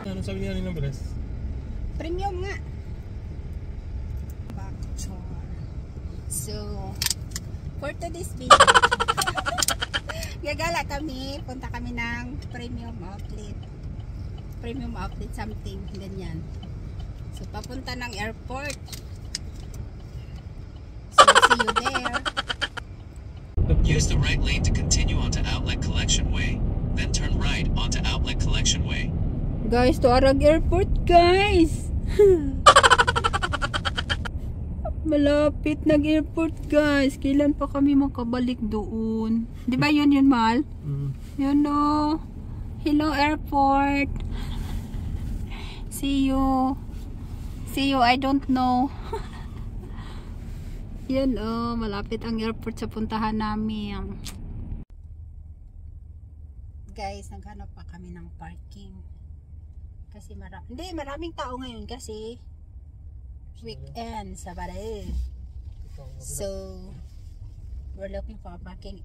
Ano sabi niya ng breast? Premium nga. So, for today's video, gagala kami, punta kami ng premium outlet. Premium outlet something, ganyan. So, papunta ng airport. So, see you there. Use the right lane to continue onto Outlet Collection Way, then turn right onto Outlet Collection Way. Guys, to Arag Airport, guys! Malapit nag-airport, guys. Kailan pa kami makabalik doon? Di ba yun mahal? Yun o. Hello, airport. See you. See you, I don't know. Yan o. Malapit ang airport sa puntahan namin. Guys, naghanap pa kami ng parking. Kasi maraming tao ngayon kasi weekend, Sabado. So, we're looking for a parking.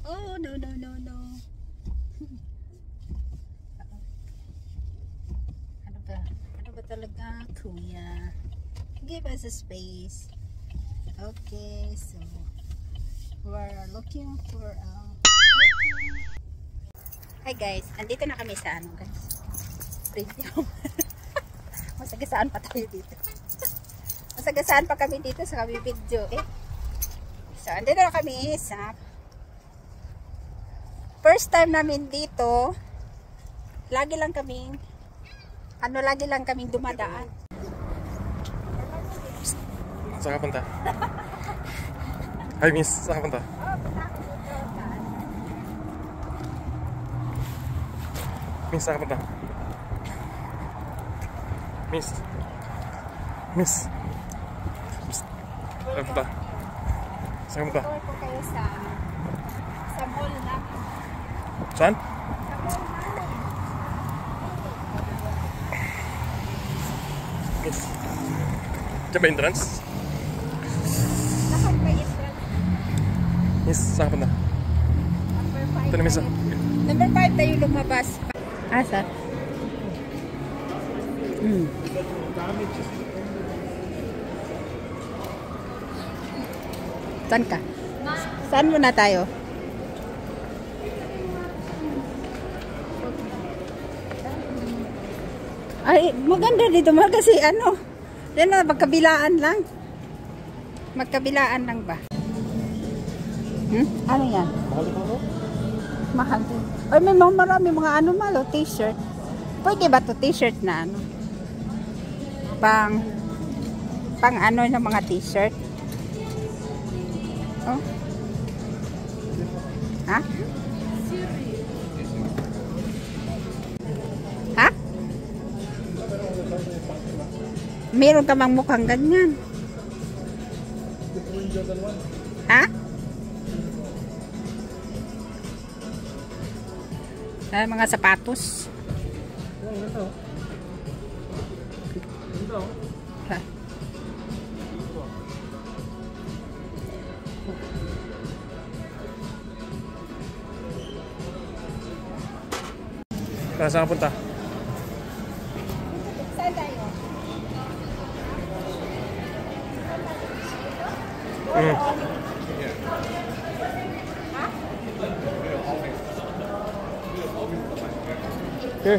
Oh, no. Ano ba talaga, kuya? Give us a space. Okay, so, we're looking for a parking. Hi guys, andito na kami sa guys? Premium. Masagasaan pa tayo dito. Masagasaan pa kami dito sa kami video So, andito na kami sa first time namin dito. Lagi lang kaming dumadaan. Saan ka punta? Hi miss, saan ka punta? Miss, saan ka punta? Miss. Saan ka punta? Saan ka punta? Tour ko kayo sa mall namin. Saan? Sa mall namin. Miss. Diyan ba entrance? Lahat may entrance. Miss, saan ka punta? Number 5. Ito na miss. Number 5 tayo lumabas. Asa? Saan ka? Saan muna tayo? Ay, maganda dito mo kasi yan na, magkabilaan lang. Magkabilaan lang ba? Ano yan? Mahal ka ako? Mahal din. Ay, may marami mga malo, t-shirt. Pwede ba to t-shirt na pang ng mga t-shirt? Oh. Ha? Ha? Meron ka mang mukhang ganyan. Ha? Ay, mga sapatos. Ha? Saan ka punta? Saan tayo? Here.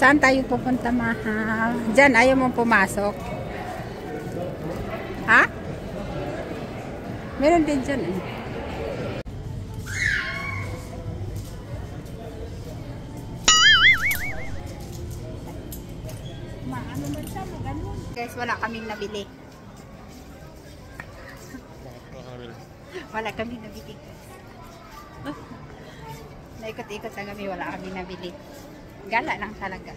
Saan tayo pupunta, mahal? Diyan, ayaw mong pumasok. Ha? Meron din dyan Guys, wala kaming nabili. Wala kaming nabili. Naikot-ikot na kami, wala kaming nabili. Gala lang talaga.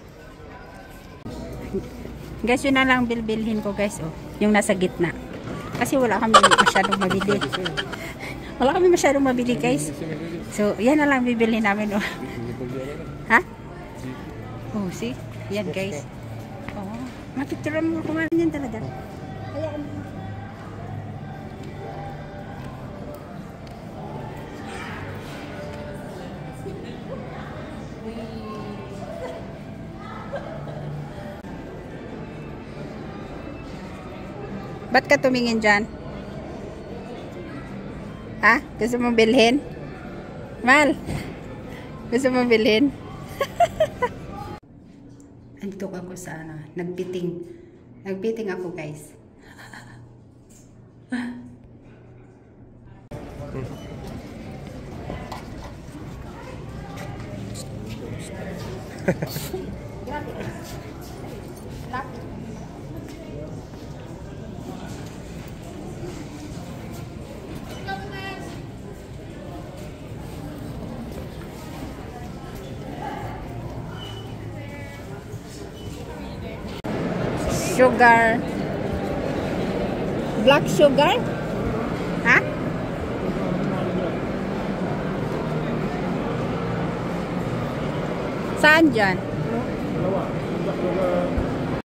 Guys, yun na lang bilbilhin ko guys. Yung nasa gitna. Kasi wala kami masyadong mabili. Wala kami masyadong mabili guys. So, yan na lang bibilhin namin. Ha? Oh, see? Yan, guys. Oh, mapicturean mo kumain yan talaga. Hayaan mo. Ba't ka tumingin dyan? Ha? Gusto mong bilhin? Mal? Gusto mong bilhin? Andito ako sa ano, nagbiting. Nagbiting ako, guys. Sugar. Black sugar? Ha? Saan dyan? Dalawa.